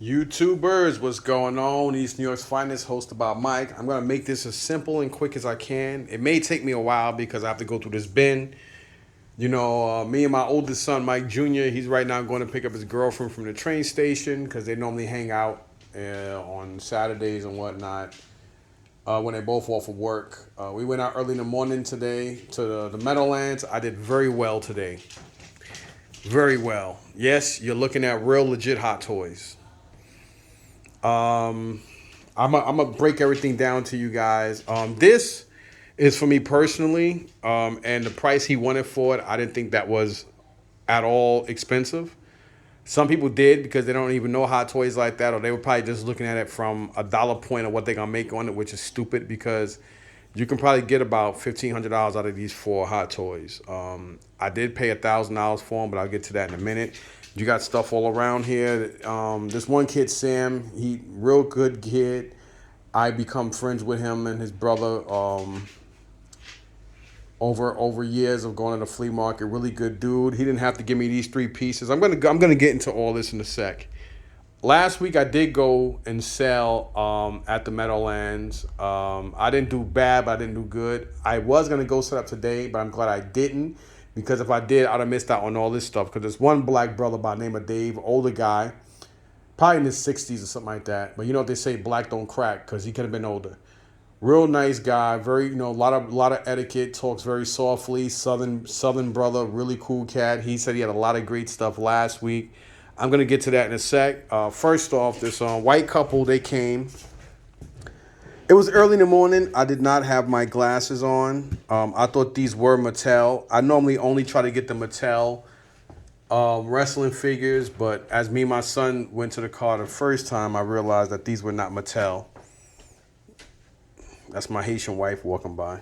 YouTubers, what's going on? East New York's finest, hosted by Mike. I'm gonna make this as simple and quick as I can. It may take me a while because I have to go through this bin. Me and my oldest son, Mike Jr., he's right now going to pick up his girlfriend from the train station because they normally hang out on Saturdays and whatnot when they both off of work. We went out early in the morning today to the Meadowlands. I did very well today. Very well. Yes, you're looking at real legit hot toys. I'm gonna break everything down to you guys. This is for me personally, and the price he wanted for it, I didn't think that was at all expensive. Some people did because they don't even know hot toys like that, or they were probably just looking at it from a dollar point of what they're gonna make on it, which is stupid because you can probably get about $1,500 out of these four hot toys. I did pay $1,000 for them, but I'll get to that in a minute. You got stuff all around here. This one kid, Sam, he real good kid. I become friends with him and his brother over years of going to the flea market. Really good dude. He didn't have to give me these three pieces. I'm gonna get into all this in a sec. Last week I did go and sell at the Meadowlands. I didn't do bad, but I didn't do good. I was gonna go set up today, but I'm glad I didn't. Because if I did, I'd have missed out on all this stuff. Because there's one black brother by the name of Dave, older guy, probably in his 60s or something like that. But you know what they say, black don't crack, because he could have been older. Real nice guy, very, a lot of etiquette, talks very softly, southern brother, really cool cat. He said he had a lot of great stuff last week. I'm going to get to that in a sec. First off, this white couple, they came. It was early in the morning. I did not have my glasses on. I thought these were Mattel. I normally only try to get the Mattel wrestling figures, but as me and my son went to the car the first time, I realized that these were not Mattel. That's my Haitian wife walking by.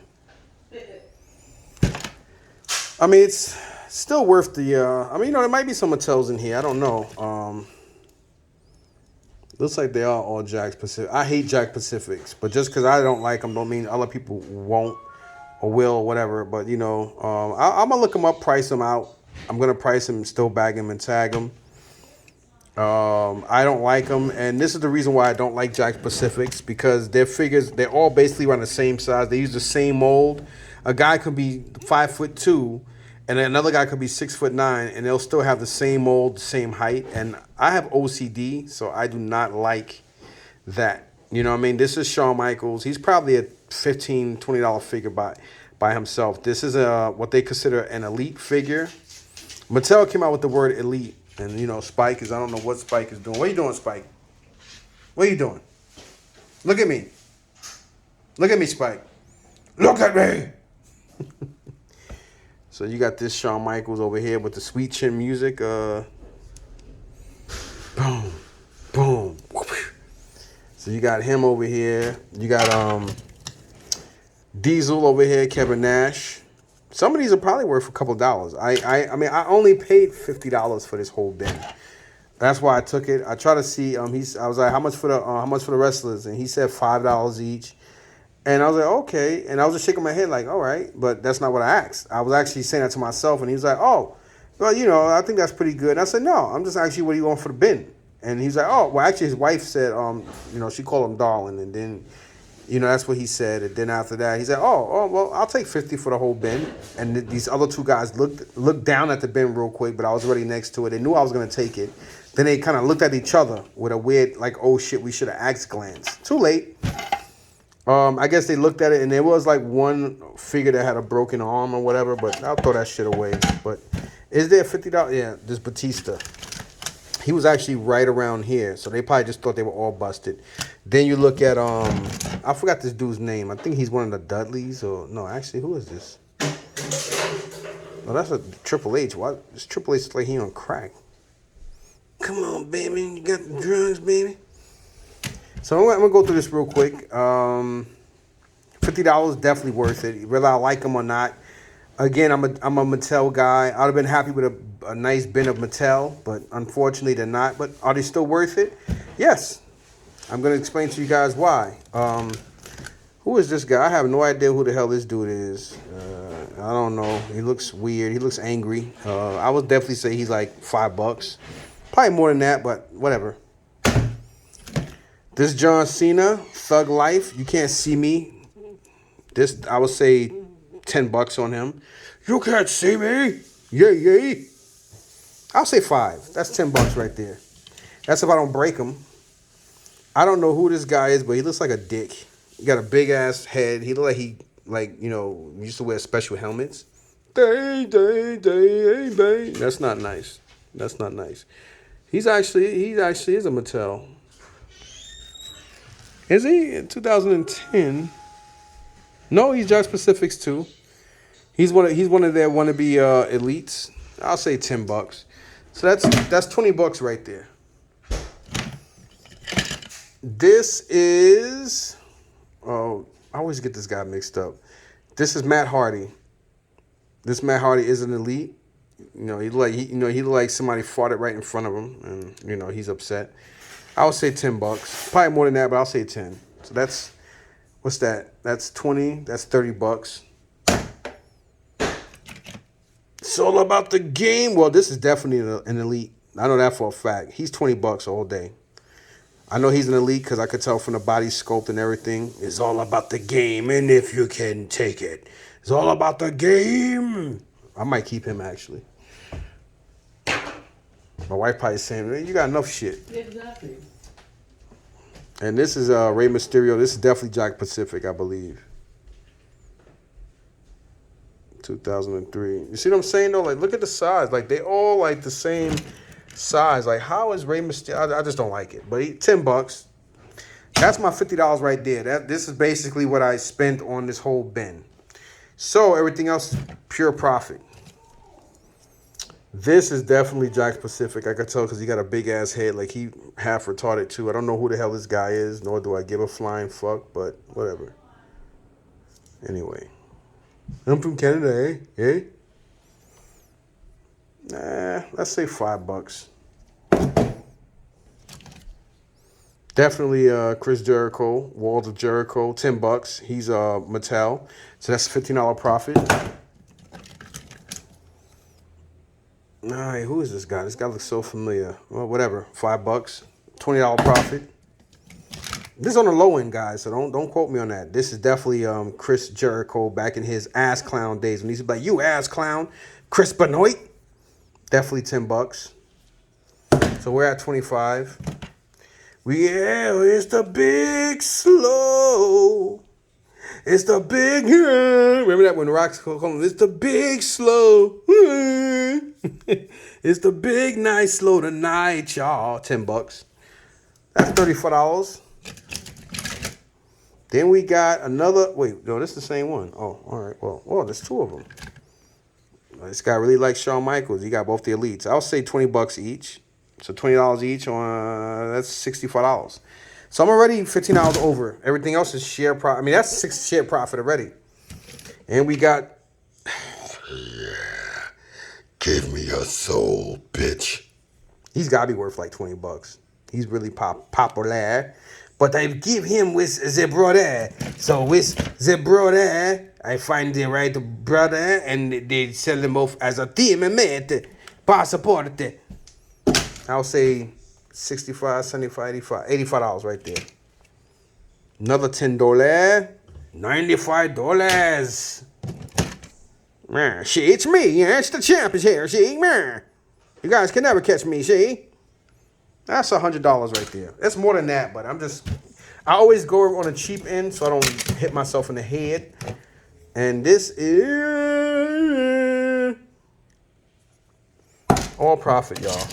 I mean, it's still worth the... there might be some Mattels in here. I don't know. Looks like they are all Jakks Pacific. I hate Jakks Pacifics, but just because I don't like them don't mean other people won't or will or whatever. But, I'm going to look them up, price them out. I'm going to price them, still bag them and tag them. I don't like them, and this is the reason why I don't like Jakks Pacifics, because their figures, they're all basically around the same size. They use the same mold. A guy could be 5'2", and another guy could be 6'9", and they'll still have the same mold, the same height. And I have OCD, so I do not like that. You know what I mean? This is Shawn Michaels. He's probably a $15, $20 figure by himself. This is what they consider an elite figure. Mattel came out with the word elite. And, Spike is, I don't know what Spike is doing. What are you doing, Spike? What are you doing? Look at me. Look at me, Spike. Look at me. So you got this Shawn Michaels over here with the sweet chin music. Boom, boom. So you got him over here. You got Diesel over here, Kevin Nash. Some of these are probably worth a couple dollars. I only paid $50 for this whole bin. That's why I took it. I tried to see. I was like, how much for the wrestlers? And he said $5 each. And I was like, okay. And I was just shaking my head like, all right. But that's not what I asked. I was actually saying that to myself. And he was like, oh, well, I think that's pretty good. And I said, no, I'm just asking you what do you want for the bin. And he's like, oh, well, actually, his wife said, she called him darling. And then, that's what he said. And then after that, he said, oh, well, I'll take 50 for the whole bin. And these other two guys looked down at the bin real quick, but I was already next to it. They knew I was going to take it. Then they kind of looked at each other with a weird, like, oh, shit, we should have asked glance. Too late. I guess they looked at it, and there was, like, one figure that had a broken arm or whatever, but I'll throw that shit away. But is there $50? Yeah, this Batista. He was actually right around here, so they probably just thought they were all busted. Then you look at, I forgot this dude's name. I think he's one of the Dudleys, or, no, actually, who is this? Oh, that's a Triple H. Why? This Triple H is like he on crack. Come on, baby, you got the drugs, baby. So I'm going to go through this real quick. $50, definitely worth it, whether I like them or not. Again, I'm a Mattel guy. I'd have been happy with a nice bin of Mattel, but unfortunately they're not. But are they still worth it? Yes. I'm going to explain to you guys why. Who is this guy? I have no idea who the hell this dude is. I don't know. He looks weird. He looks angry. I would definitely say he's like $5. Probably more than that, but whatever. This John Cena, Thug Life. You can't see me. This, I would say $10 on him. You can't see me. Yeah. I'll say 5. That's $10 right there. That's if I don't break him. I don't know who this guy is, but he looks like a dick. He got a big ass head. He look like used to wear special helmets. Day. That's not nice. That's not nice. He actually is a Mattel. Is he? In 2010. No, he's Jack Pacifics too. He's one of their wannabe elites. I'll say $10. So that's $20 right there. This is, I always get this guy mixed up. This is Matt Hardy. This Matt Hardy is an elite. He look like somebody farted right in front of him, and he's upset. I'll say $10. Probably more than that, but I'll say 10. So that's, what's that? That's 20. That's $30. It's all about the game. Well, this is definitely an elite. I know that for a fact. He's $20 all day. I know he's an elite because I could tell from the body sculpt and everything. It's all about the game, and if you can take it. It's all about the game. I might keep him, actually. My wife probably saying, you got enough shit. Exactly. And this is Rey Mysterio. This is definitely Jack Pacific, I believe. 2003. You see what I'm saying, though? Like, look at the size. Like, they all, like, the same size. Like, how is Rey Mysterio? I just don't like it. But $10. That's my $50 right there. This is basically what I spent on this whole bin. So, everything else is pure profit. This is definitely Jack Pacific. I could tell because he got a big-ass head. Like, he half retarded, too. I don't know who the hell this guy is, nor do I give a flying fuck, but whatever. Anyway. I'm from Canada, eh? Nah, let's say $5. Definitely Chris Jericho, Walls of Jericho, $10. He's Mattel, so that's a $15 profit. All right, who is this guy? This guy looks so familiar. Well, whatever, $5, $20 profit. This is on the low end, guys, so don't quote me on that. This is definitely Chris Jericho back in his ass clown days when he's like, you ass clown, Chris Benoit. Definitely $10. So we're at 25. It's the big slow. It's the big. Remember that when Rock's calling? It's the big slow. It's the big night slow tonight, y'all. $10. That's $34. Then we got another. Wait, no, this is the same one. Oh, all right. Well, there's 2 of them. This guy really likes Shawn Michaels. He got both the elites. I'll say $20 each. So $20 each on that's $65. So I'm already $15 over. Everything else is share profit. I mean, that's 6 share profit already. And we got. Give me your soul, bitch. He's got to be worth like $20. He's really popular. But I give him with the brother. So with the brother, I find the right brother and they sell them both as a team and mate. Passport. I'll say $65, $75, $85 right there. Another $10. $95. Man, see, it's me. Yeah, it's the champ is here. See, man. You guys can never catch me, see? That's $100 right there. That's more than that, but I always go on a cheap end so I don't hit myself in the head. And this is all profit, y'all.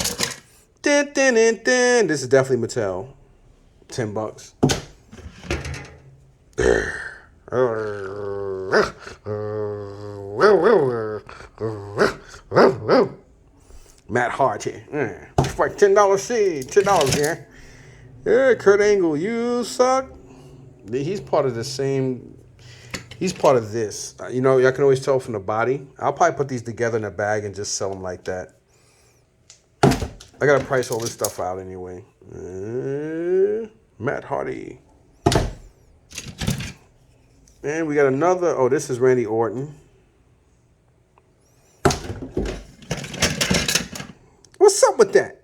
This is definitely Mattel. $10. Matt Hart here. It's like $10 seed. $10 here. Yeah, Kurt Angle, you suck. He's part of the same. He's part of this. I can always tell from the body. I'll probably put these together in a bag and just sell them like that. I gotta price all this stuff out anyway. Matt Hardy. And we got another. Oh, this is Randy Orton. What's up with that?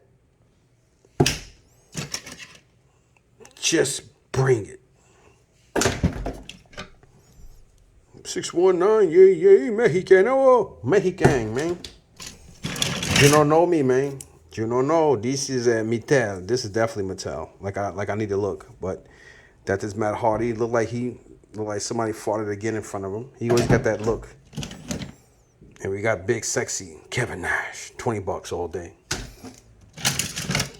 Just bring it. 619, yeah, Mexicano. Mexican, man. You don't know me, man. You don't know. This is Mattel. This is definitely Mattel. Like I need to look. But that is Matt Hardy. Looked like somebody farted again in front of him. He always got that look. And we got big, sexy Kevin Nash. $20 all day.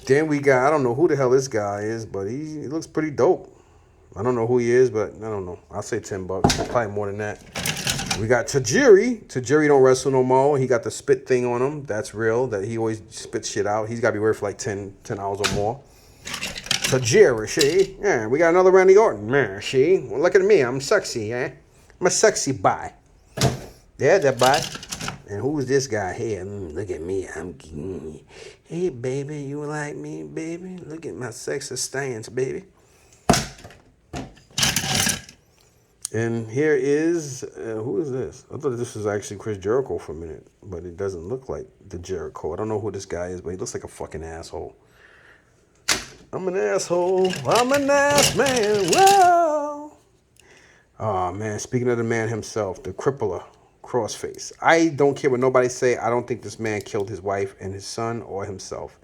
Then we got, I don't know who the hell this guy is, but he looks pretty dope. I don't know who he is, but I don't know. I'll say $10. Probably more than that. We got Tajiri. Tajiri don't wrestle no more. He got the spit thing on him. That's real. That he always spits shit out. He's got to be worth like 10 hours or more. Tajiri, she. Yeah, we got another Randy Orton. Man, she. Well, look at me. I'm sexy, eh? I'm a sexy guy. Yeah, that guy. And who's this guy here? Look at me. Hey, baby, you like me, baby? Look at my sexy stance, baby. And here is, who is this? I thought this was actually Chris Jericho for a minute, but it doesn't look like the Jericho. I don't know who this guy is, but he looks like a fucking asshole. I'm an asshole. I'm an ass man. Whoa. Oh, man. Speaking of the man himself, the crippler, Crossface. I don't care what nobody say. I don't think this man killed his wife and his son or himself.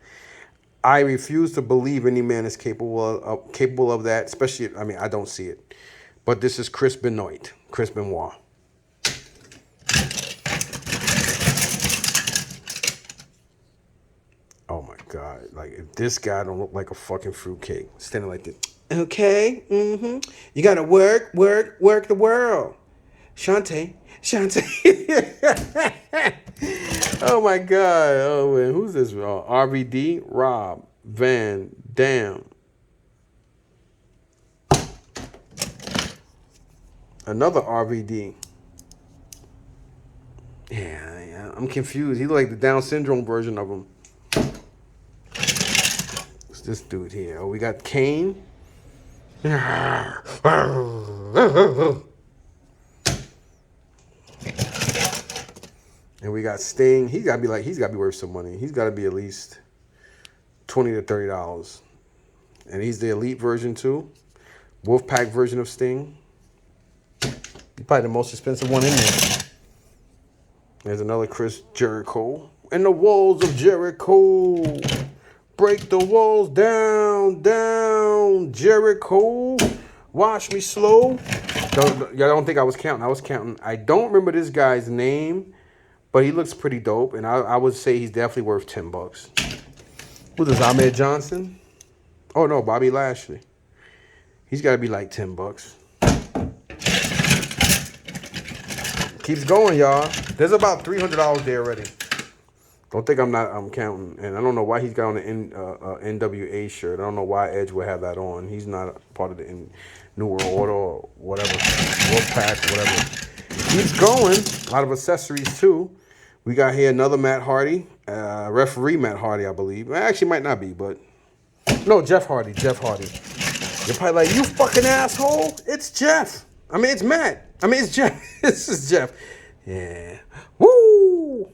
I refuse to believe any man is capable of that, especially, I mean, I don't see it. But this is Chris Benoit. Chris Benoit. Oh my God. Like, if this guy don't look like a fucking fruitcake. Standing like this. Okay. Mm-hmm. You gotta work the world. Shantae. Oh my God. Oh man. Who's this? RVD? Rob Van Dam. Another RVD. Yeah, I'm confused. He look like the Down syndrome version of him. What's this dude here? Oh, we got Kane. And we got Sting. He's gotta be worth some money. He's gotta be at least $20 to $30. And he's the elite version too. Wolfpack version of Sting. He's probably the most expensive one in there. There's another Chris Jericho. And the walls of Jericho. Break the walls down, Jericho. Watch me slow. Y'all don't think I was counting. I was counting. I don't remember this guy's name, but he looks pretty dope. And I would say he's definitely worth $10. Who's this, Ahmed Johnson? Oh, no, Bobby Lashley. He's got to be like $10. Keeps going, y'all. There's about $300 there already. Don't think I'm counting. And I don't know why he's got on the NWA shirt. I don't know why Edge would have that on. He's not part of the New World Order or whatever. Wolfpack, whatever. Keeps going. A lot of accessories, too. We got here another Matt Hardy. Referee Matt Hardy, I believe. Actually, might not be, but... No, Jeff Hardy. You're probably like, you fucking asshole. It's Jeff. I mean, it's Matt. I mean, it's Jeff. This is Jeff. Yeah. Woo!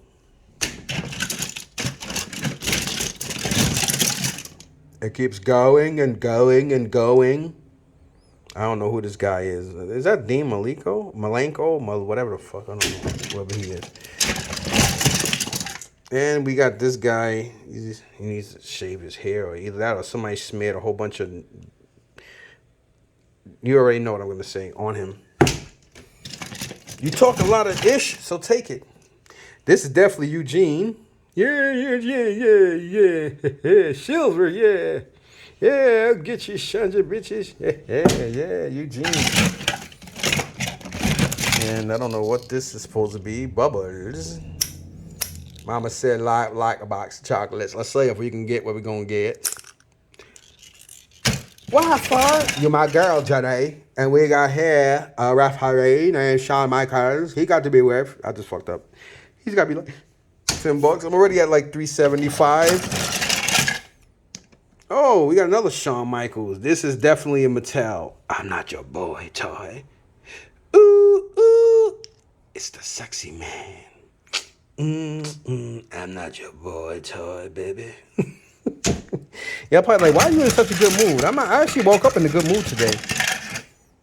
It keeps going and going and going. I don't know who this guy is. Is that Dean Malenko? Whatever the fuck. I don't know. Whoever he is. And we got this guy. He needs to shave his hair, or either that or somebody smeared a whole bunch of... You already know what I'm going to say on him. You talk a lot of ish, so take it. This is definitely Eugene. Yeah. Silver, yeah. Yeah, I'll get you, Chandra bitches. Yeah, Eugene. And I don't know what this is supposed to be. Bubbles. Mama said like a box of chocolates. Let's see if we can get what we're going to get. Why, fun? You're my girl, Janae. And we got here Ralph Harade and Shawn Michaels. He got to be worth. I just fucked up. He's got to be like $10. I'm already at like $375. Oh, we got another Shawn Michaels. This is definitely a Mattel. I'm not your boy toy. Ooh. It's the sexy man. I'm not your boy toy, baby. Yeah, probably like, why are you in such a good mood? I actually woke up in a good mood today.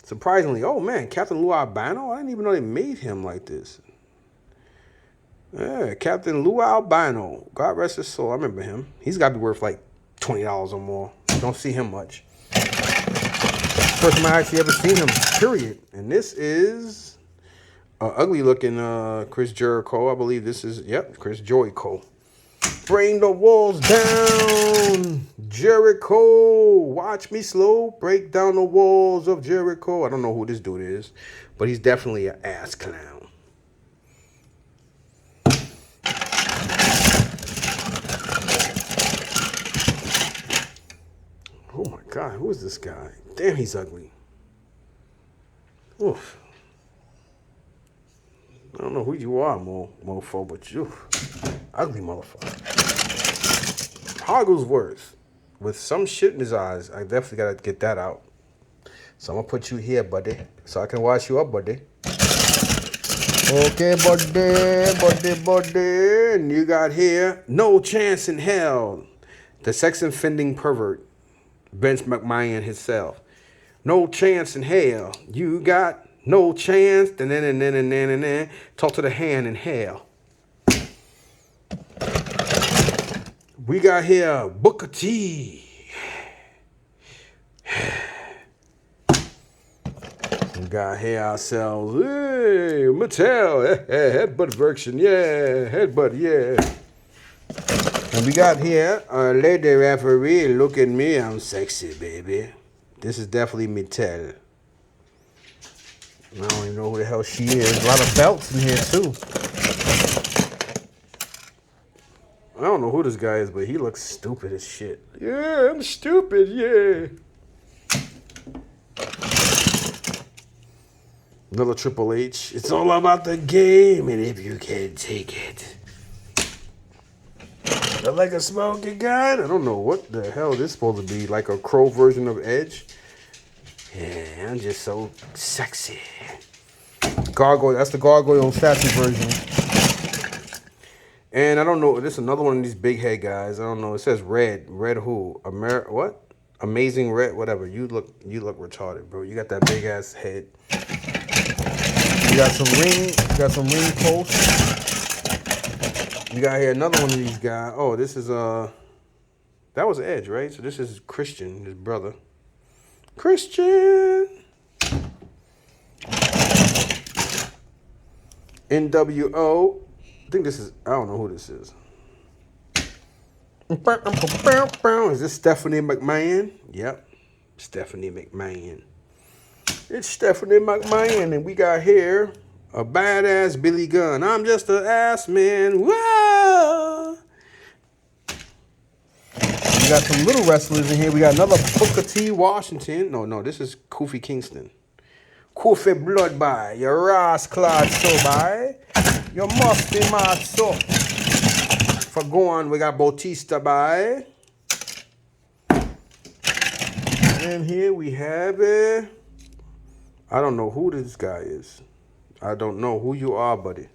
Surprisingly. Oh, man. Captain Lou Albano? I didn't even know they made him like this. Yeah, Captain Lou Albano. God rest his soul. I remember him. He's got to be worth like $20 or more. Don't see him much. First time I actually ever seen him, period. And this is an ugly looking Chris Jericho. I believe this is, yep, Chris Jericho. Bring the walls down, Jericho. Watch me slow break down the walls of Jericho. I don't know who this dude is, but he's definitely an ass clown. Oh my God, who is this guy? Damn, he's ugly. Oof. I don't know who you are, mofo, but you ugly motherfucker. Hogglesworth with some shit in his eyes. I definitely gotta get that out. So I'm gonna put you here, buddy, so I can wash you up, buddy. Okay, buddy. And you got here, no chance in hell. The sex offending pervert, Vince McMahon himself. No chance in hell. You got no chance. Talk to the hand in hell. We got here Booker T. We got here ourselves, hey, Mattel, headbutt version, yeah, headbutt, yeah. And we got here a lady referee, look at me, I'm sexy, baby. This is definitely Mattel. I don't even know who the hell she is. A lot of belts in here, too. I don't know who this guy is, but he looks stupid as shit. Yeah, I'm stupid, yeah. Another Triple H. It's all about the game, and if you can't take it. I like a smoking gun. I don't know what the hell this is supposed to be. Like a crow version of Edge. Yeah, I'm just so sexy. Gargoyle. That's the Gargoyle statue version. And I don't know. This is another one of these big head guys. I don't know. It says Red. Red who? What? Amazing Red. Whatever. You look retarded, bro. You got that big ass head. You got some ring. You got some ring posts. You got here another one of these guys. Oh, this is that was Edge, right? So this is Christian, his brother. Christian. NWO. I think this is, I don't know who this is. Is this Stephanie McMahon? Yep. Stephanie McMahon. It's Stephanie McMahon, and we got here a badass Billy Gunn. I'm just an ass man. Whoa! We got some little wrestlers in here. We got another Booker T. Washington. No, this is Kofi Kingston. Kofi Bloodby. Your Ross Claude so by. You must be mad so. For going, we got Bautista by. And here we have it. I don't know who this guy is. I don't know who you are, buddy.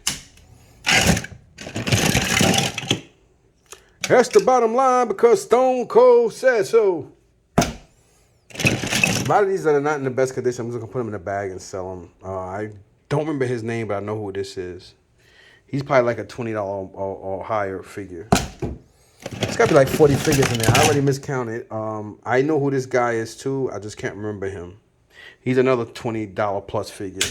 That's the bottom line because Stone Cold said so. A lot of these that are not in the best condition, I'm just going to put them in a bag and sell them. I don't remember his name, but I know who this is. He's probably like a $20 or higher figure. It's got to be like 40 figures in there. I already miscounted. I know who this guy is too. I just can't remember him. He's another $20 plus figure.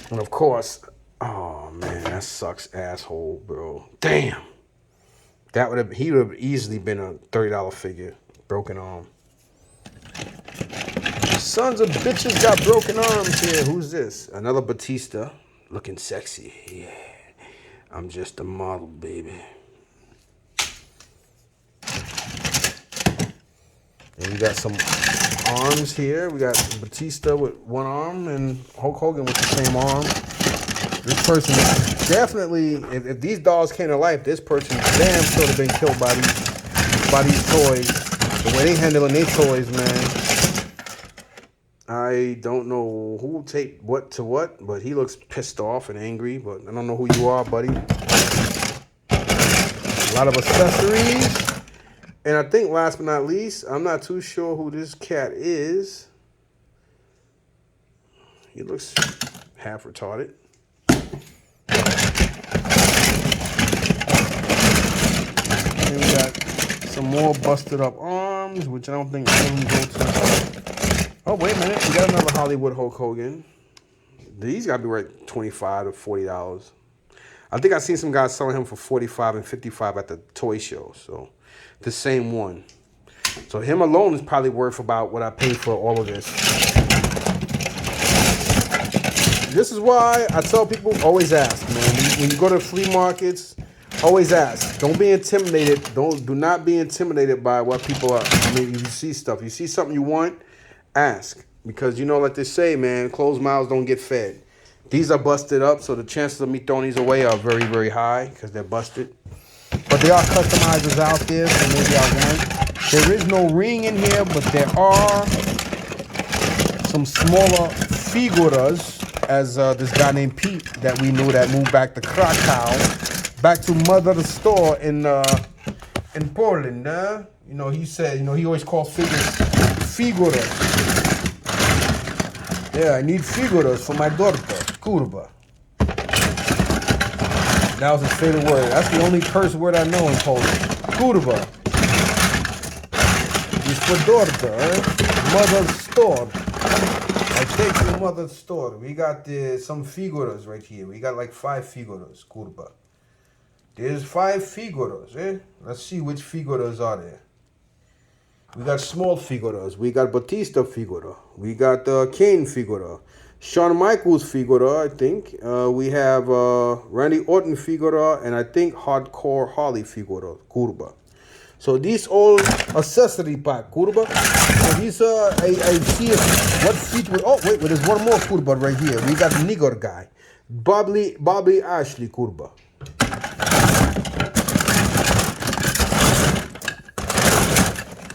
And of course, oh man, that sucks, asshole, bro. Damn. He would have easily been a $30 figure. Broken arm. Sons of bitches got broken arms here. Who's this? Another Batista. Looking sexy. Yeah. I'm just a model, baby. And we got some arms here. We got Batista with one arm and Hulk Hogan with the same arm. This person definitely, if these dolls came to life, this person damn sure have been killed by these toys. The way they handling their toys, man. I don't know who will take what to what, but he looks pissed off and angry, but I don't know who you are, buddy. A lot of accessories. And I think last but not least, I'm not too sure who this cat is. He looks half retarded. And we got some more busted up arms, which I don't think any of them go to. Oh, wait a minute. We got another Hollywood Hulk Hogan. These got to be right $25 to $40. I think I seen some guys selling him for $45 and $55 at the toy show. So the same one. So him alone is probably worth about what I paid for all of this. This is why I tell people, always ask, man. When you go to flea markets, always ask. Don't be intimidated. Do not be intimidated by what people are. I mean, you see stuff. You see something you want, ask. Because you know, like they say, man, closed mouths don't get fed. These are busted up, so the chances of me throwing these away are very, very high because they're busted. But there are customizers out there, so maybe I won't. There is no ring in here, but there are some smaller figuras, as this guy named Pete that we knew that moved back to Krakow, back to mother's store in Poland. You know, he said, you know, he always called figuras figuras. Yeah, I need figuras for my daughter, kurwa. That was his favorite word. That's the only curse word I know in Polish. Kurwa. It's for daughter, mother's store. I take to mother's store. We got some figuras right here. We got like 5 figuras, kurwa. There's 5 figuras, eh? Let's see which figuras are there. We got small figuras. We got Batista figura. We got Kane figura. Shawn Michaels figura, I think. We have Randy Orton figura, and I think Hardcore Holly figura, kurwa. So these all accessory pack, kurwa. So these I see what feature. Oh wait, there's one more kurwa right here. We got nigger guy, Bobby Ashley kurwa.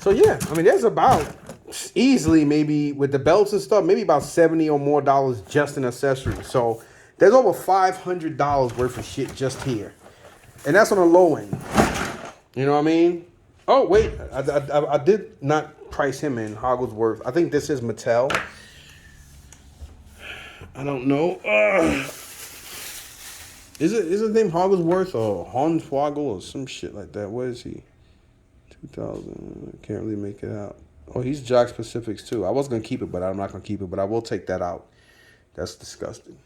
So yeah, I mean, there's about easily maybe with the belts and stuff, maybe about $70 or more just in accessories. So there's over $500 worth of shit just here, and that's on the low end. You know what I mean? Oh wait, I did not price him in Hogglesworth. I think this is Mattel. I don't know. Is his name Hogglesworth or Hornswoggle or some shit like that? What is he? 2000. I can't really make it out. Oh, he's Jock Specifics too. I was gonna keep it, but I'm not gonna keep it. But I will take that out. That's disgusting.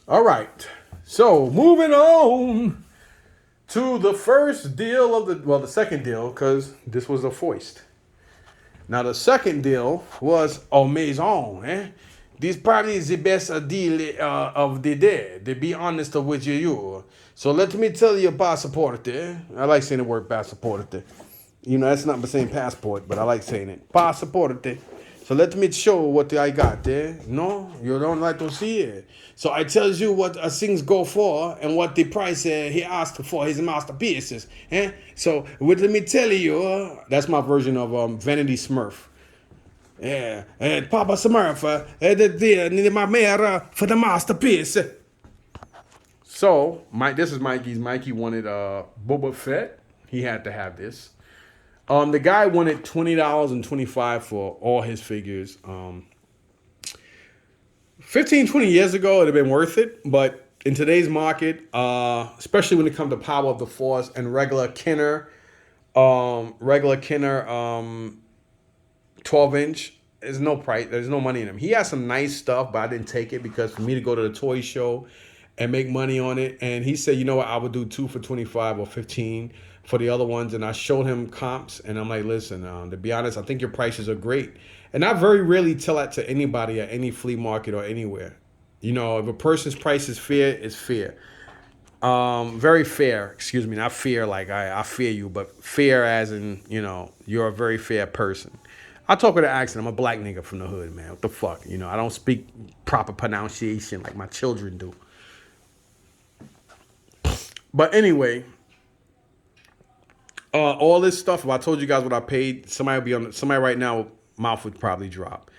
All right. So moving on to the first deal of the second deal, because this was a foist. Now the second deal was Maison, eh? This probably is the best deal of the day, to be honest with you. So let me tell you, passport. I like saying the word passport. You know, that's not the same passport, but I like saying it. Passport. So let me show what I got. No, you don't like to see it. So I tell you what things go for and what the price he asked for his masterpieces. So let me tell you, that's my version of Vanity Smurf. Yeah, Papa Smurf, my mayor for the masterpiece. So, this is Mikey's. Mikey wanted Boba Fett. He had to have this. The guy wanted $20 and $25 for all his figures. 15, 20 years ago, it'd have been worth it. But in today's market, especially when it comes to Power of the Force and regular Kenner 12-inch, there's no price. There's no money in him. He has some nice stuff, but I didn't take it because for me to go to the toy show and make money on it. And he said, you know what, I would do 2 for 25 or 15 for the other ones. And I showed him comps, and I'm like, listen, to be honest, I think your prices are great. And I very rarely tell that to anybody at any flea market or anywhere. You know, if a person's price is fair, it's fair. Very fair, excuse me, not fear like I fear you, but fair as in, you know, you're a very fair person. I talk with an accent. I'm a black nigga from the hood, man. What the fuck? You know, I don't speak proper pronunciation like my children do. But anyway, all this stuff, if I told you guys what I paid, somebody right now, mouth would probably drop.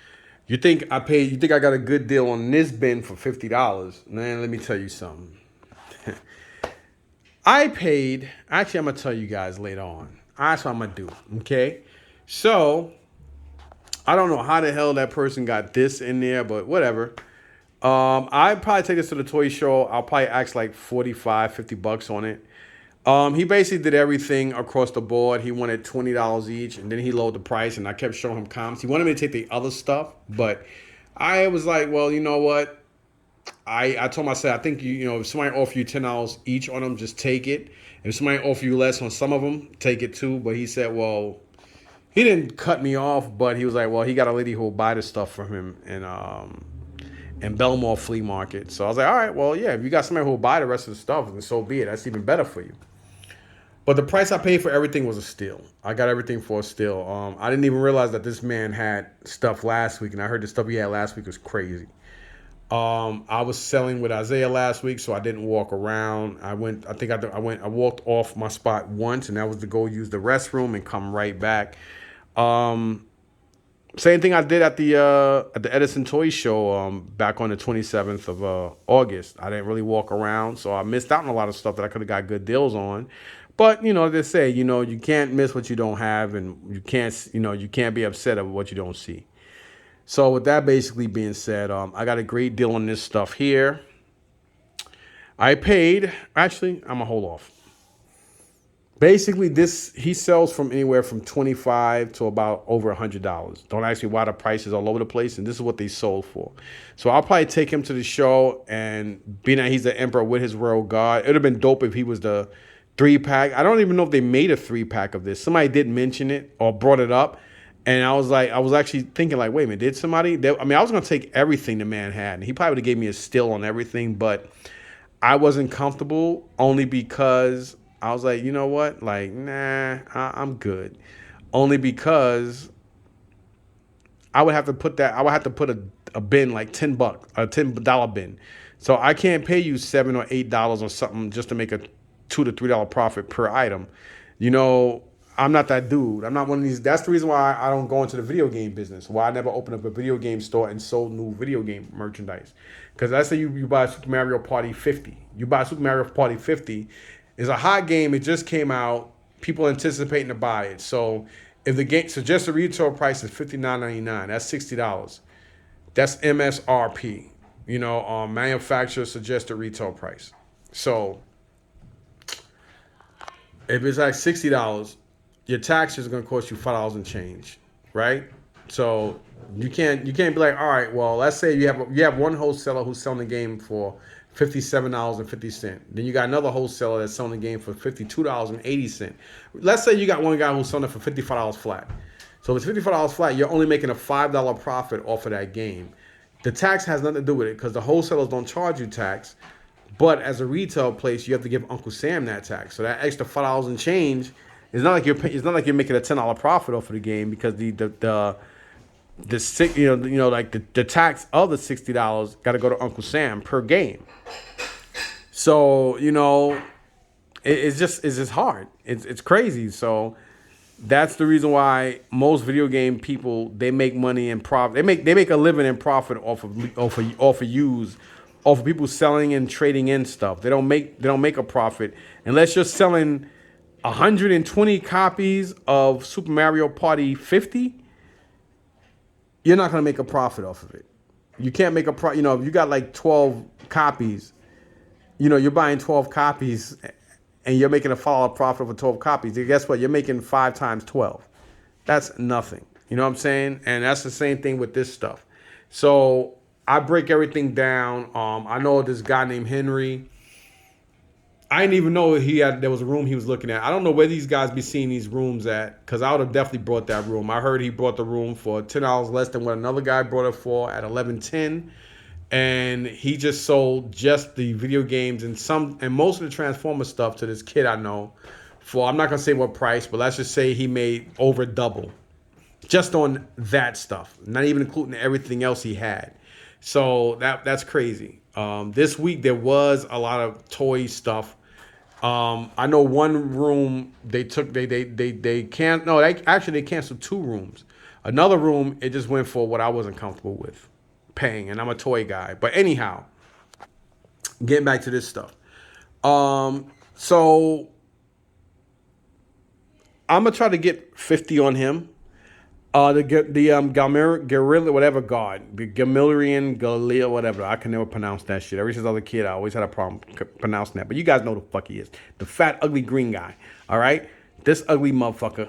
You think I got a good deal on this bin for $50? Man, let me tell you something. I paid. Actually, I'm gonna tell you guys later on. That's what I'm gonna do. Okay. So I don't know how the hell that person got this in there, but whatever. I'd probably take this to the toy show. I'll probably ask like 45, $50 on it. He basically did everything across the board. He wanted $20 each, and then he lowered the price, and I kept showing him comps. He wanted me to take the other stuff, but I was like, well, you know what? I told him, I said, I think if somebody offer you $10 each on them, just take it. If somebody offer you less on some of them, take it too. But he said, well, he didn't cut me off, but he was like, well, he got a lady who will buy the stuff from him in Belmore Flea Market. So I was like, all right, well, yeah, if you got somebody who will buy the rest of the stuff, then so be it. That's even better for you. But the price I paid for everything was a steal. I got everything for a steal. I didn't even realize that this man had stuff last week, and I heard the stuff he had last week was crazy. I was selling with Isaiah last week, so I didn't walk around. I walked off my spot once, and that was to go use the restroom and come right back. Same thing I did at the Edison Toy Show back on the 27th of August. I didn't really walk around, so I missed out on a lot of stuff that I could have got good deals on. But they say you can't miss what you don't have, and you can't be upset at what you don't see. So with that basically being said, I got a great deal on this stuff here. I paid. Actually, I'm gonna hold off. Basically, he sells from anywhere from $25 to about over $100. Don't ask me why the price is all over the place, and this is what they sold for. So I'll probably take him to the show, and being that he's the emperor with his royal guard, it would have been dope if he was the 3-pack. I don't even know if they made a 3-pack of this. Somebody did mention it or brought it up, and I was actually thinking like, wait a minute, did somebody? I was gonna take everything the man had, and he probably would have gave me a steal on everything, but I wasn't comfortable only because I was like, you know what? Like, nah, I'm good. Only because I would have to put a bin like $10, a $10 bin. So I can't pay you $7 or $8 or something just to make a $2 to $3 profit per item. I'm not that dude. I'm not one of these. That's the reason why I don't go into the video game business. Why I never opened up a video game store and sold new video game merchandise. Because let's say you buy Super Mario Party 50. You buy Super Mario Party 50. It's a hot game. It just came out. People anticipating to buy it. So if the game suggested retail price is $59.99, that's $60. That's MSRP. Manufacturer suggested retail price. So if it's like $60, your tax is going to cost you $5 and change, right? So you can't be like, all right, well, let's say you have one wholesaler who's selling the game for $57.50. Then you got another wholesaler that's selling the game for $52.80. Let's say you got one guy who's selling it for $55 flat. So if it's $55 flat, you're only making a $5 profit off of that game. The tax has nothing to do with it because the wholesalers don't charge you tax. But as a retail place, you have to give Uncle Sam that tax. So that extra $5 and change, it's not like you're making a $10 profit off of the game because the tax of the $60 got to go to Uncle Sam per game. So it's just hard. It's crazy. So that's the reason why most video game people, they make money and profit. They make a living and profit off of people selling and trading in stuff. They don't make a profit unless you're selling 120 copies of Super Mario Party 50. You're not gonna make a profit off of it. You can't make a profit. If you got like 12 copies, you're buying 12 copies and you're making a $5 profit for 12 copies. Guess what? You're making 5 times 12. That's nothing. You know what I'm saying? And that's the same thing with this stuff. So I break everything down. I know this guy named Henry. I didn't even know there was a room he was looking at. I don't know where these guys be seeing these rooms at, because I would have definitely brought that room. I heard he brought the room for $10 less than what another guy brought it for at $11.10. And he just sold just the video games and most of the Transformer stuff to this kid I know for, I'm not gonna say what price, but let's just say he made over double just on that stuff, not even including everything else he had. So that's crazy. This week there was a lot of toy stuff. I know one room they canceled 2 rooms. Another room, it just went for what I wasn't comfortable with paying, and I'm a toy guy. But anyhow, getting back to this stuff. So I'm gonna try to get 50 on him. Gorilla, whatever god, the Gamillion, Galileo, whatever. I can never pronounce that shit. Ever since I was a kid, I always had a problem pronouncing that. But you guys know the fuck he is. The fat, ugly green guy. All right? This ugly motherfucker.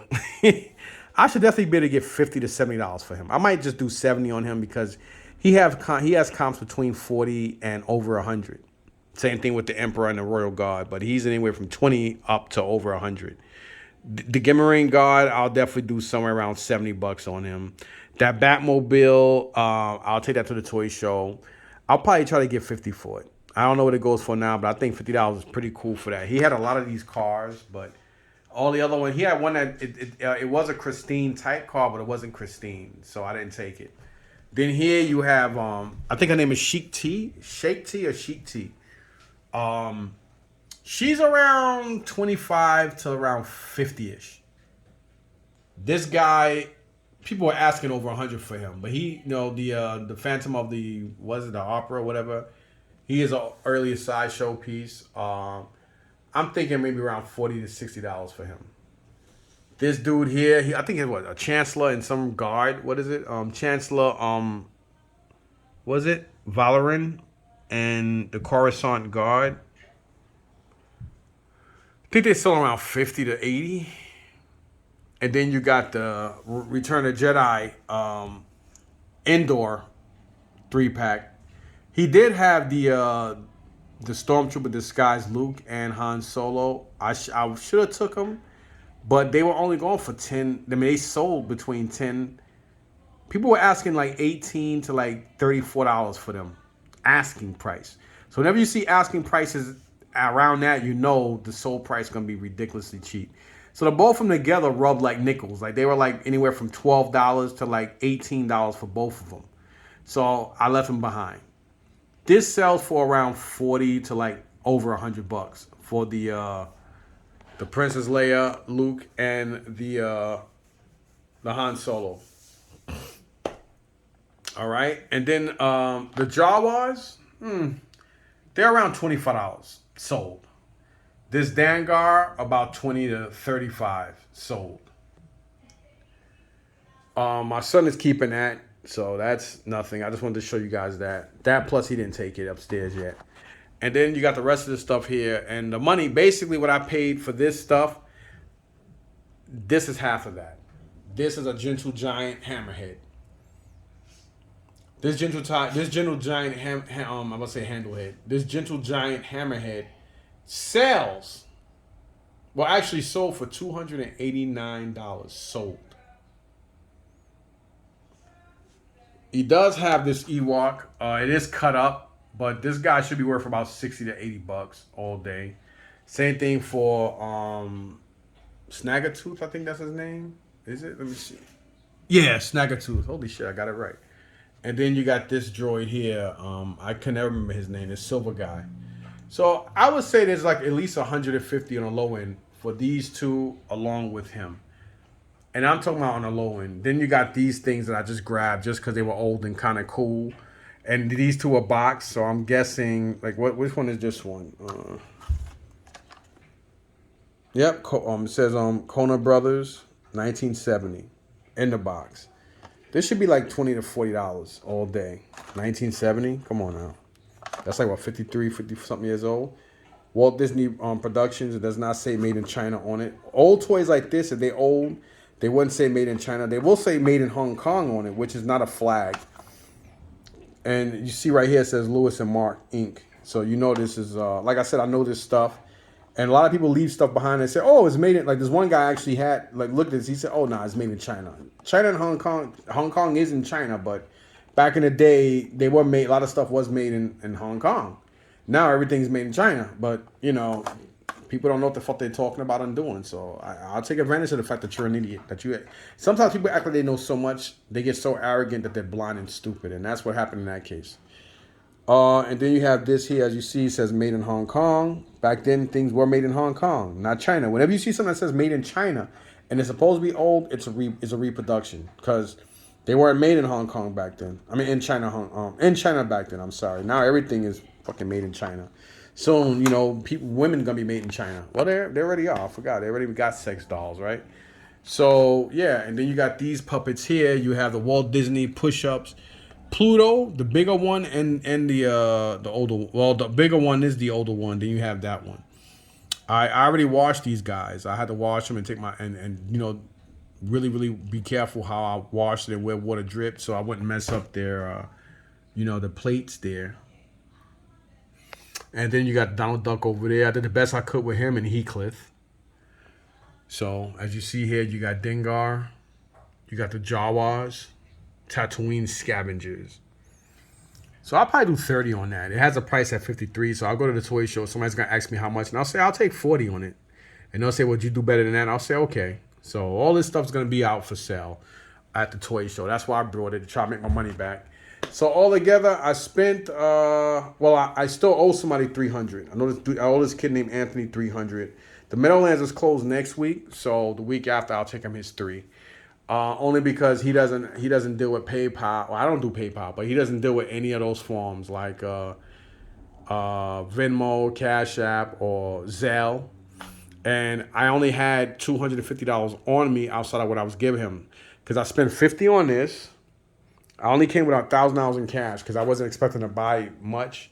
I should definitely be able to get $50 to $70 for him. I might just do 70 on him because he has comps between 40 and over 100. Same thing with the Emperor and the Royal Guard, but he's anywhere from 20 up to over 100. The Gimmering Guard, I'll definitely do somewhere around $70 on him. That Batmobile, I'll take that to the toy show. I'll probably try to get 50 for it. I don't know what it goes for now, but I think $50 is pretty cool for that. He had a lot of these cars, but all the other ones, he had one that it was a Christine type car, but it wasn't Christine, so I didn't take it. Then here you have, I think her name is Shake T or Chic T. She's around 25 to around 50-ish. This guy, people are asking over 100 for him, but he, the Phantom of the Opera, whatever. He is an earlier sideshow piece. I'm thinking maybe around $40 to $60 for him. This dude here, I think it was a Chancellor and some guard. What is it? Chancellor, was it Valoran and the Coruscant Guard? I think they sell around 50 to 80. And then you got the Return of Jedi indoor 3-pack. He did have the Stormtrooper disguise Luke and Han Solo. I should have took them, but they were only going for 10. I mean, they sold between 10. People were asking like $18 to like $34 for them. Asking price. So whenever you see asking prices around that, you know the sold price is going to be ridiculously cheap. So the both of them together rubbed like nickels. Like they were like anywhere from $12 to like $18 for both of them. So I left them behind. This sells for around 40 to like over $100 for the Princess Leia, Luke, and the Han Solo. All right, and then the Jawas, they're around $25 sold. This Dangar about 20 to 35 sold. My son is keeping that, so that's nothing. I just wanted to show you guys that. That plus he didn't take it upstairs yet. And then you got the rest of the stuff here, and the money. Basically, what I paid for this stuff, this is half of that. This is a Gentle Giant Hammerhead. This gentle giant I'm gonna say handlehead. This Gentle Giant Hammerhead sells, well, actually sold for $289 sold. He does have this Ewok. It is cut up, but this guy should be worth about $60 to $80 all day. Same thing for Snaggletooth. I think that's his name. Is it? Let me see. Yeah, Snaggletooth. Holy shit, I got it right. And then you got this droid here. I can never remember his name. This silver guy. So I would say there's like at least 150 on the low end for these two along with him. And I'm talking about on the low end. Then you got these things that I just grabbed just because they were old and kind of cool. And these two are boxed. So I'm guessing, like, which one is this one? Yep. It says Kona Brothers, 1970 in the box. This should be like $20 to $40 all day. 1970? Come on now. That's like, what, 53, 50-something years old? Walt Disney Productions. It does not say made in China on it. Old toys like this, if they're old, they wouldn't say made in China. They will say made in Hong Kong on it, which is not a flag. And you see right here, it says Lewis and Mark, Inc. So you know this is, like I said, I know this stuff. And a lot of people leave stuff behind and say, oh, it's made in, like this one guy actually had, like, look at this. He said, oh, nah, it's made in China. China and Hong Kong. Hong Kong is in China, but back in the day, they were made, a lot of stuff was made in Hong Kong. Now everything's made in China. But, you know, people don't know what the fuck they're talking about and doing. So I'll take advantage of the fact that you're an idiot. Sometimes people act like they know so much. They get so arrogant that they're blind and stupid. And that's what happened in that case. And then you have this here, as you see, it says made in Hong Kong. Back then, things were made in Hong Kong, not China. Whenever you see something that says made in China and it's supposed to be old, it's a reproduction because they weren't made in Hong Kong back then. I mean, in China back then. I'm sorry. Now everything is fucking made in China. Soon, you know, women gonna be made in China. Well, they already are. I forgot. They already got sex dolls, right? So yeah, and then you got these puppets here. You have the Walt Disney push-ups, Pluto, the bigger one, and the older. Well, the bigger one is the older one. Then you have that one. I already washed these guys. I had to wash them and take my and you know, really be careful how I wash it and where water dripped, so I wouldn't mess up their you know, the plates there. And then you got Donald Duck over there. I did the best I could with him and Heathcliff. So as you see here, you got Dengar, you got the Jawas, Tatooine scavengers. So I'll probably do 30 on that. It has a price at 53, so I'll go to the toy show. Somebody's gonna ask me how much, and I'll say I'll take 40 on it. And they'll say, "Would you do better than that?" And I'll say, "Okay." So all this stuff's gonna be out for sale at the toy show. That's why I brought it, to try to make my money back. So all together, I spent. I still owe somebody 300. I owe this kid named Anthony 300. The Meadowlands is closed next week, so the week after I'll take him his 3. Only because he doesn't deal with PayPal. Well, I don't do PayPal, but he doesn't deal with any of those forms like Venmo, Cash App, or Zelle. And I only had $250 on me outside of what I was giving him, because I spent 50 on this. I only came with $1,000 in cash because I wasn't expecting to buy much.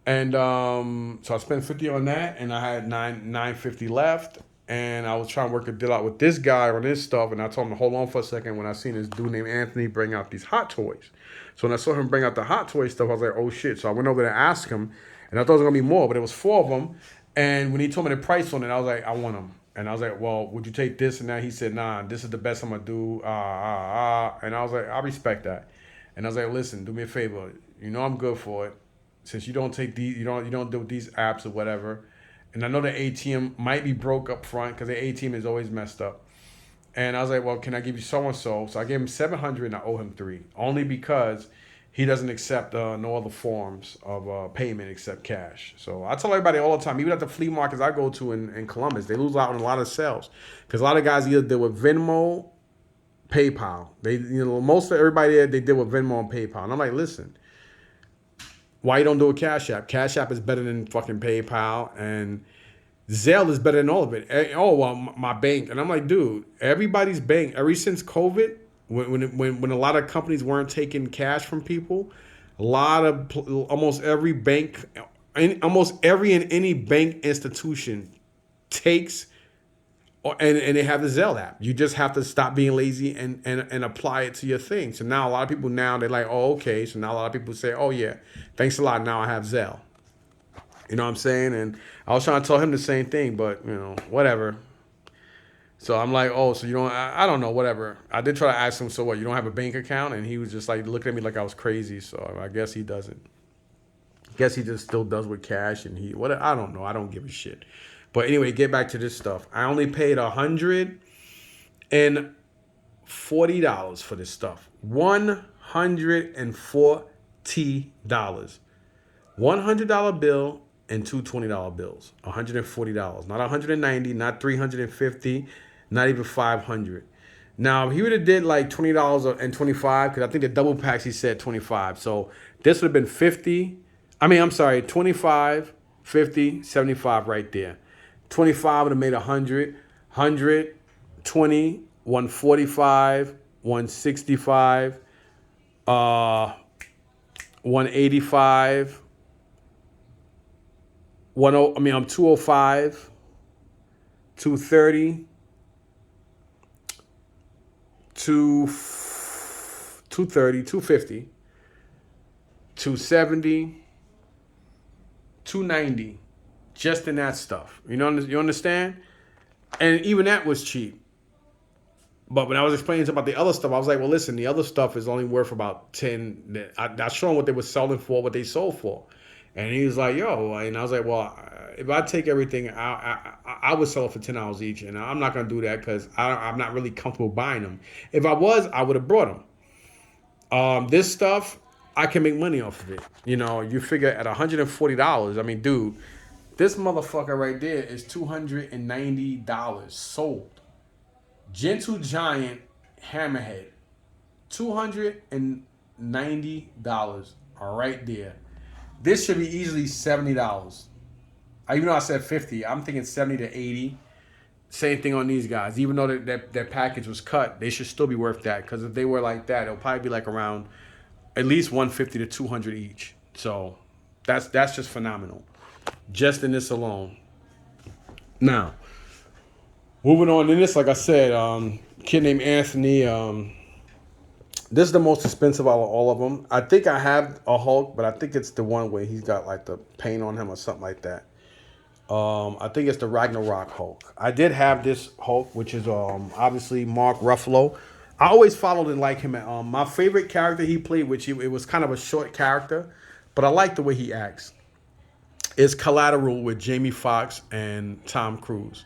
And so I spent 50 on that, and I had $950 left. And I was trying to work a deal out with this guy on this stuff, and I told him to hold on for a second when I seen this dude named Anthony bring out these hot toys. So when I saw him bring out the hot toy stuff, I was like, oh shit. So I went over there and asked him, and I thought it was gonna be more, but it was 4 of them. And when he told me the price on it, I was like, I want them. And I was like, well, would you take this and that? He said, nah, this is the best I'm gonna do. And I was like, I respect that. And I was like, listen, do me a favor. You know I'm good for it. Since you don't take these, you don't do these apps or whatever. And I know the ATM might be broke up front because the ATM is always messed up. And I was like, well, can I give you so-and-so? So I gave him $700 and I owe him 3. Only because he doesn't accept no other forms of payment except cash. So I tell everybody all the time, even at the flea markets I go to in Columbus, they lose out on a lot of sales. Because a lot of guys either deal with Venmo, PayPal. Most of everybody there, they deal with Venmo and PayPal. And I'm like, listen, why you don't do a Cash App? Cash App is better than fucking PayPal, and Zelle is better than all of it. Oh, well, my bank. And I'm like, dude, everybody's bank, ever since COVID, when a lot of companies weren't taking cash from people, almost every bank, almost every and any bank institution takes, and they have the Zelle app. You just have to stop being lazy and apply it to your thing. So now a lot of people they're like, oh, okay. So now a lot of people say, oh yeah, thanks a lot. Now I have Zelle. You know what I'm saying? And I was trying to tell him the same thing, but whatever. So I'm like, oh, so you don't, I don't know, whatever. I did try to ask him, so what, you don't have a bank account? And he was just like looking at me like I was crazy. So I guess he doesn't. I guess he just still does with cash, and I don't know. I don't give a shit. But anyway, get back to this stuff. I only paid $140 for this stuff. $140. $100 bill and two $20 bills. $140. Not $190, not $350, not even $500. Now, if he would have did like $20 and $25, because I think the double packs he said $25. So this would have been 50. I'm sorry, 25, 50, 75 right there. 25 would have made 100, 120, 145, 165, 185, 205, 230, 230, 250, 270, 290. Just in that stuff. You understand? And even that was cheap. But when I was explaining about the other stuff, I was like, well, listen, the other stuff is only worth about 10. I showed him what they were selling for, what they sold for. And he was like, yo. And I was like, well, if I take everything, I would sell it for $10 each. And I'm not going to do that because I'm not really comfortable buying them. If I was, I would have brought them. This stuff, I can make money off of it. You figure at $140, dude, this motherfucker right there is $290 sold. Gentle Giant Hammerhead. $290 right there. This should be easily $70. Even though I said 50, I'm thinking 70 to 80. Same thing on these guys. Even though that package was cut, they should still be worth that. Because if they were like that, it'll probably be like around at least 150 to 200 each. So that's just phenomenal. Just in this alone. Now, moving on in this, like I said, kid named Anthony. This is the most expensive out of all of them. I think I have a Hulk, but I think it's the one where he's got like the paint on him or something like that. I think it's the Ragnarok Hulk. I did have this Hulk, which is obviously Mark Ruffalo. I always followed and liked him. My favorite character he played, it was kind of a short character, but I like the way he acts, is Collateral with Jamie Foxx and Tom Cruise.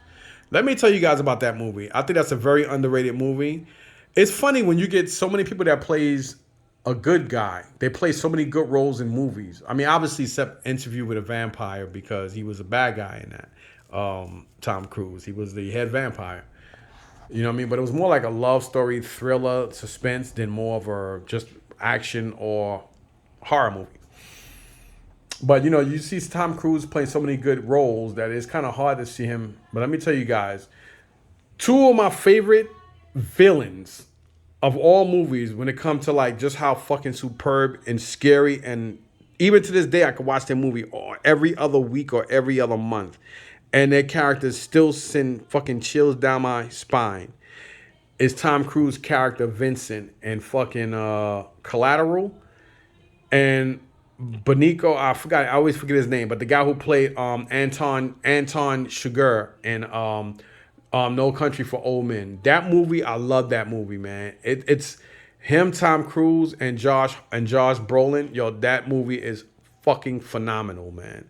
Let me tell you guys about that movie. I think that's a very underrated movie. It's funny when you get so many people that plays a good guy. They play so many good roles in movies. I mean, obviously, except Interview with a Vampire because he was a bad guy in that. Tom Cruise, he was the head vampire. You know what I mean? But it was more like a love story, thriller, suspense than more of a just action or horror movie. But, you know, you see Tom Cruise playing so many good roles that it's kind of hard to see him. But let me tell you guys, two of my favorite villains of all movies when it comes to like just how fucking superb and scary, and even to this day I could watch that movie every other week or every other month and their characters still send fucking chills down my spine, is Tom Cruise character Vincent and fucking Collateral, and Benico, I always forget his name, but the guy who played Anton Sugar in No Country for Old Men. That movie, I love that movie, man. It's him, Tom Cruise, and Josh Brolin. Yo, that movie is fucking phenomenal, man.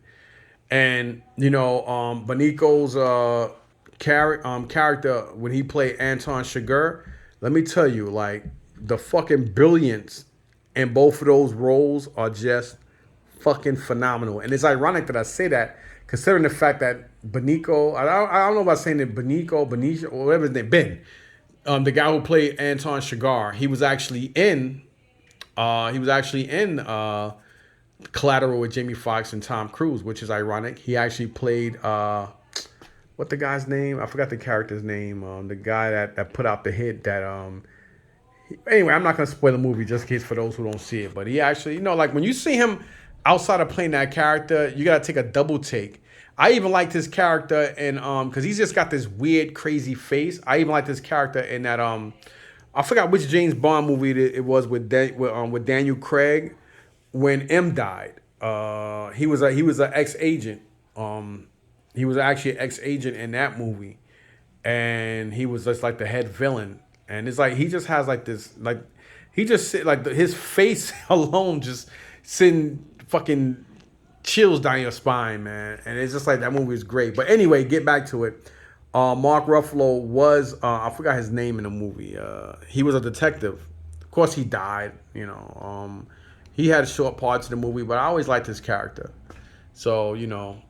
And you know, Benico's character when he played Anton Chigurh, let me tell you, like the fucking brilliance in both of those roles are just fucking phenomenal. And it's ironic that I say that, considering the fact that Benico, I don't know about saying it, Benicio, or whatever his name, Ben, the guy who played Anton Chigurh, he was actually in Collateral with Jamie Foxx and Tom Cruise, which is ironic. He actually played what the guy's name? I forgot the character's name. The guy that put out the hit that anyway, I'm not gonna spoil the movie just in case for those who don't see it. But he actually, you know, like when you see him outside of playing that character, you gotta take a double take. I even liked his character in because he's just got this weird, crazy face. I even liked his character in that I forgot which James Bond movie it was with Daniel Craig when M died. He was an ex-agent. He was actually an ex-agent in that movie, and he was just like the head villain. And it's like he just has like this, like he just sit like his face alone just sending fucking chills down your spine, man. And it's just like that movie is great. But anyway, get back to it. Mark Ruffalo was I forgot his name in the movie. He was a detective. Of course, he died. You know, he had short parts in the movie, but I always liked his character. So you know,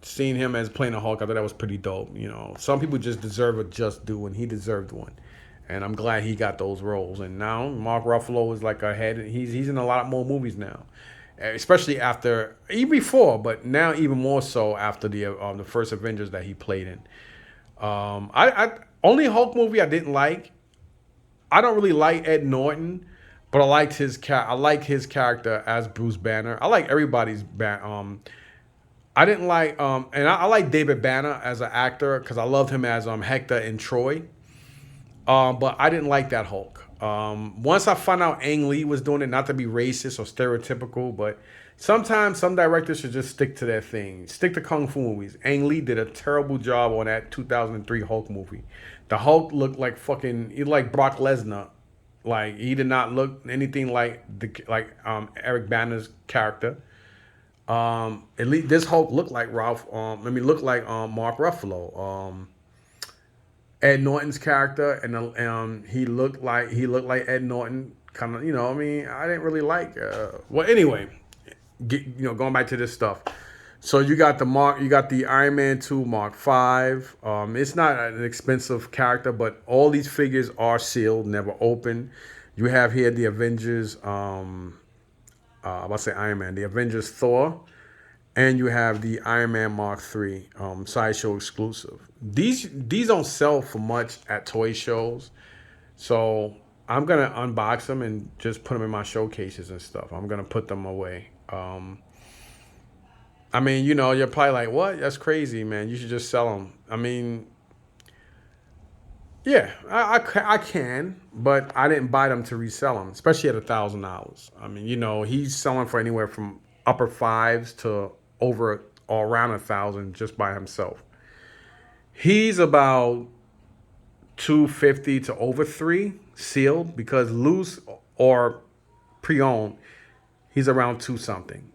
seeing him as playing a Hulk, I thought that was pretty dope. You know, some people just deserve a just due, and he deserved one. And I'm glad he got those roles. And now Mark Ruffalo is like ahead. He's in a lot more movies now, especially after, even before, but now even more so after the first Avengers that he played in. I only Hulk movie I didn't like. I don't really like Ed Norton, but I liked I like his character as Bruce Banner. I like everybody's I didn't like and I like David Banner as an actor because I loved him as Hector in Troy. But I didn't like that Hulk. Once I found out Ang Lee was doing it, not to be racist or stereotypical, but sometimes some directors should just stick to their thing. Stick to Kung Fu movies. Ang Lee did a terrible job on that 2003 Hulk movie. The Hulk looked like he looked like Brock Lesnar. Like, he did not look anything like Eric Banner's character. At least this Hulk looked like Mark Ruffalo. Ed Norton's character, and he looked like Ed Norton, kind of, you know. I mean, I didn't really like. Well, anyway, going back to this stuff. So you got the Iron Man 2 Mark 5. It's not an expensive character, but all these figures are sealed, never opened. You have here the Avengers. I'm about to say Iron Man, the Avengers Thor, and you have the Iron Man Mark III, sideshow exclusive. These don't sell for much at toy shows, so I'm gonna unbox them and just put them in my showcases and stuff. I'm gonna put them away. I mean, you're probably like, what? That's crazy, man. You should just sell them. I mean, yeah, I can, but I didn't buy them to resell them, especially at $1,000. I mean, he's selling for anywhere from upper fives to over or around 1,000 just by himself. He's about 250 to over three sealed, because loose or pre-owned, he's around two something.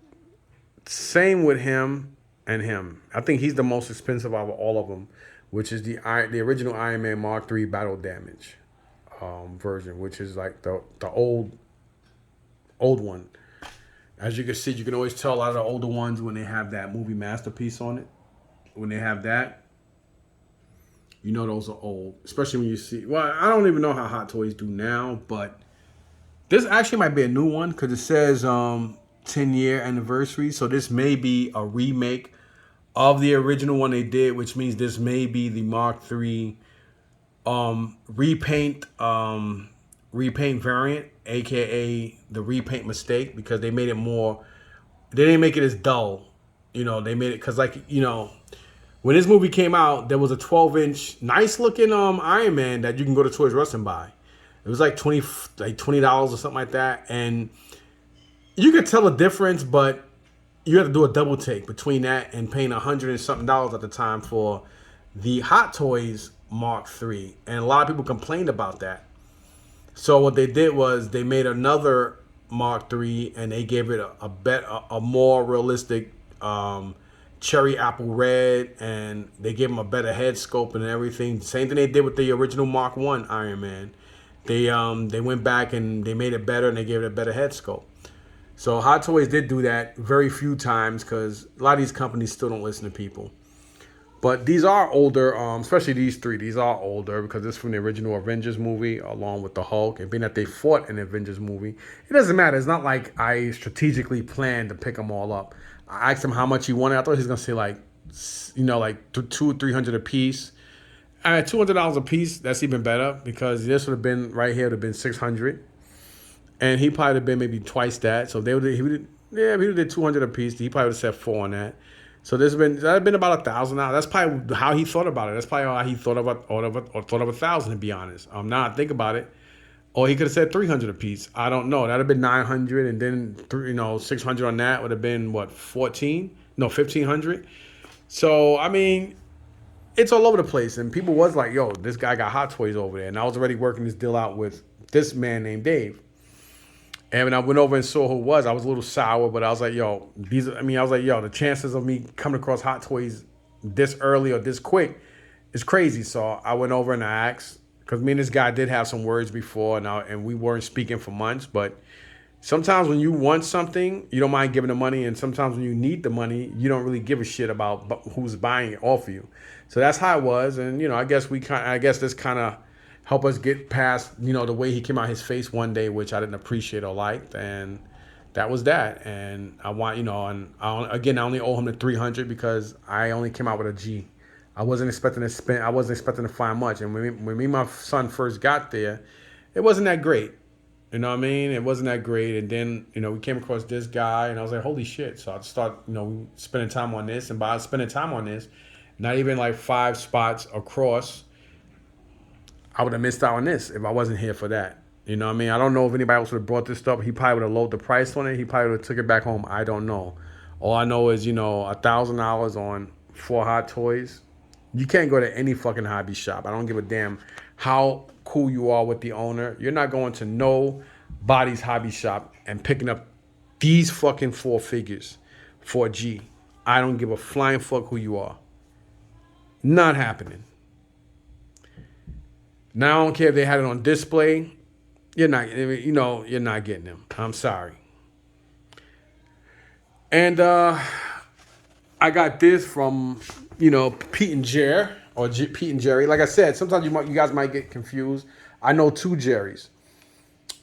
Same with him and him. I think he's the most expensive out of all of them, which is the original Iron Man Mark III Battle Damage version, which is like the old one. As you can see, you can always tell a lot of the older ones when they have that movie masterpiece on it. When they have that, those are old. Especially when you see, well, I don't even know how Hot Toys do now, but this actually might be a new one because it says 10-year anniversary. So this may be a remake of the original one they did, which means this may be the Mark III repaint variant, aka the repaint mistake, because they made it more. They didn't make it as dull, They made it because, when this movie came out, there was a 12-inch, nice looking Iron Man that you can go to Toys R Us and buy. It was like $20 or something like that, and you could tell the difference, but you have to do a double take between that and paying $100 and something at the time for the Hot Toys Mark III, and a lot of people complained about that. So what they did was they made another Mark III, and they gave it a more realistic cherry apple red, and they gave him a better head sculpt and everything. Same thing they did with the original Mark I Iron Man. They went back and they made it better, and they gave it a better head sculpt. So Hot Toys did do that very few times because a lot of these companies still don't listen to people. But these are older, especially these three. These are older because it's from the original Avengers movie along with the Hulk. And being that they fought in the Avengers movie, it doesn't matter. It's not like I strategically planned to pick them all up. I asked him how much he wanted. I thought he was going to say like $200 or $300 a piece. At $200 a piece, that's even better because this would have been right here, would have been $600. And he probably would have been maybe twice that. So he would have did $200 a piece. He probably would have said $400 on that. So that'd have been about $1,000. That's probably how he thought about it. That's probably how he thought of $1,000, to be honest. Now I think about it. Or he could have said $300 a piece. I don't know. That'd have been $900, and then $600 on that would have been what, $1,500. So I mean, it's all over the place, and people was like, "Yo, this guy got Hot Toys over there," and I was already working this deal out with this man named Dave. And when I went over and saw who it was, I was a little sour, but I was like, yo, the chances of me coming across Hot Toys this early or this quick is crazy. So I went over and I asked, because me and this guy did have some words before, and we weren't speaking for months. But sometimes when you want something, you don't mind giving the money. And sometimes when you need the money, you don't really give a shit about who's buying it off of you. So that's how it was. And, I guess this kind of help us get past, the way he came out his face one day, which I didn't appreciate or liked, and that was that. And I want, and I only owe him the $300 because I only came out with a G. I wasn't expecting to find much. And when me and my son first got there, it wasn't that great. You know what I mean? It wasn't that great. And then, we came across this guy, and I was like, holy shit. So I start, spending time on this, and by spending time on this, not even like 5 spots across, I would have missed out on this if I wasn't here for that. You know what I mean? I don't know if anybody else would have brought this stuff. He probably would have lowered the price on it. He probably would have took it back home. I don't know. All I know is, $1,000 on 4 Hot Toys. You can't go to any fucking hobby shop. I don't give a damn how cool you are with the owner. You're not going to nobody's hobby shop and picking up these fucking 4 figures for a G. I don't give a flying fuck who you are. Not happening. Now I don't care if they had it on display. You're not getting them. I'm sorry. And I got this from, Pete and Jerry, or Pete and Jerry. Like I said, sometimes you guys might get confused. I know 2 Jerrys.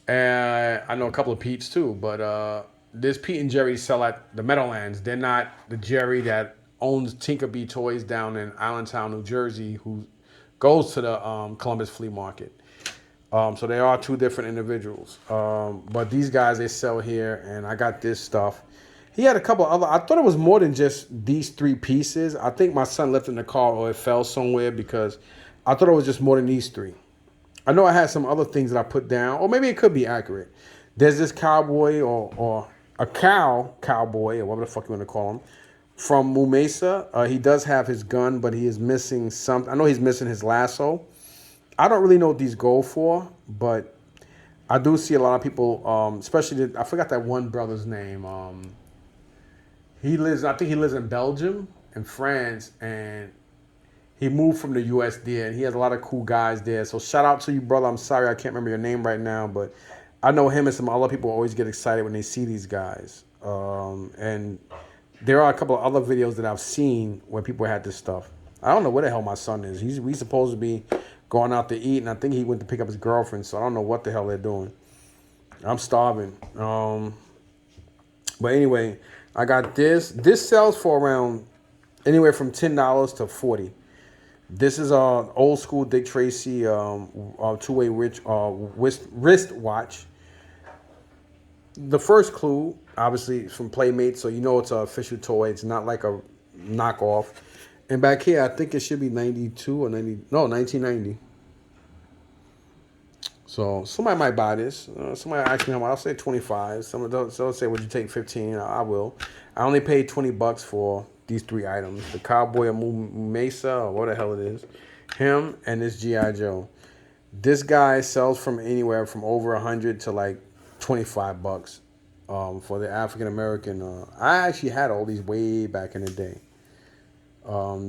And I know a couple of Pete's too, but this Pete and Jerry sell at the Meadowlands. They're not the Jerry that owns Tinkerbell Toys down in Allentown, New Jersey, who goes to the Columbus Flea Market. So they are two different individuals. But these guys, they sell here, and I got this stuff. He had a couple of other. I thought it was more than just these three pieces. I think my son left it in the car or it fell somewhere because I thought it was just more than these three. I know I had some other things that I put down, or maybe it could be accurate. There's this cowboy or a cowboy, or whatever the fuck you want to call him, from Mumesa. He does have his gun, but he is missing something. I know he's missing his lasso. I don't really know what these go for, but I do see a lot of people, especially, I forgot that one brother's name. I think he lives in Belgium and France, and he moved from the U.S. there, and he has a lot of cool guys there. So shout out to you, brother. I'm sorry I can't remember your name right now, but I know him and some other people always get excited when they see these guys. And there are a couple of other videos that I've seen where people had this stuff. I don't know where the hell my son is. He's supposed to be going out to eat, and I think he went to pick up his girlfriend, so I don't know what the hell they're doing. I'm starving. But anyway, I got this. This sells for around anywhere from $10 to $40. This is an old school Dick Tracy two-way wrist watch. The first clue, obviously, is from Playmates, so you know it's an official toy. It's not like a knockoff. And back here, I think it should be 92 or 90. No, 1990. So somebody might buy this. Somebody ask me how much. I'll say 25. Someone they'll say, would you take 15? I will. I only paid $20 for these three items. The Cowboy of Mesa, or what the hell it is. Him and this G.I. Joe. This guy sells from anywhere from over 100 to like $25 for the African American. I actually had all these way back in the day.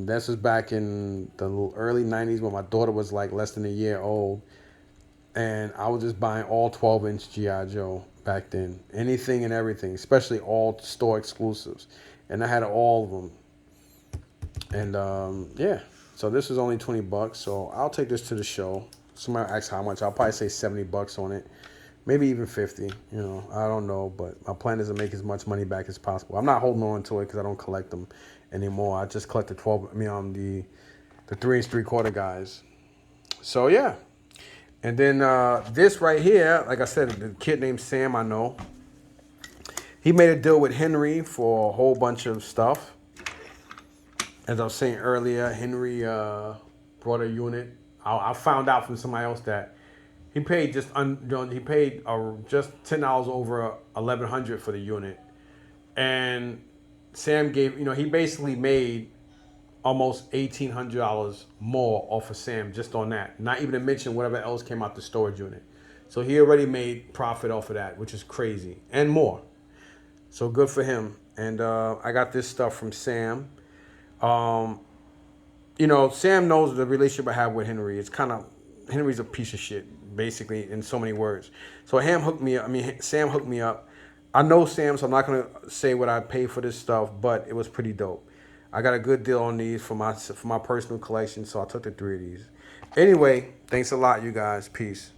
This was back in the early 90s when my daughter was like less than a year old. And I was just buying all 12-inch G.I. Joe back then. Anything and everything, especially all store exclusives. And I had all of them. And yeah, so this was only $20. So I'll take this to the show. Somebody asks how much. I'll probably say $70 on it. Maybe even 50, you know, I don't know. But my plan is to make as much money back as possible. I'm not holding on to it because I don't collect them anymore. I just collect the 3 3/4 guys. So yeah. And then this right here, like I said, the kid named Sam, I know. He made a deal with Henry for a whole bunch of stuff. As I was saying earlier, Henry brought a unit. I found out from somebody else that he paid just $10 over $1,100 for the unit. And Sam gave, he basically made almost $1,800 more off of Sam just on that. Not even to mention whatever else came out the storage unit. So he already made profit off of that, which is crazy. And more. So good for him. And I got this stuff from Sam. Sam knows the relationship I have with Henry. It's kind of, Henry's a piece of shit, basically, in so many words. So Sam hooked me up. I know Sam, so I'm not going to say what I paid for this stuff, but it was pretty dope. I got a good deal on these for my personal collection, so I took the 3 of these. Anyway, thanks a lot, you guys. Peace.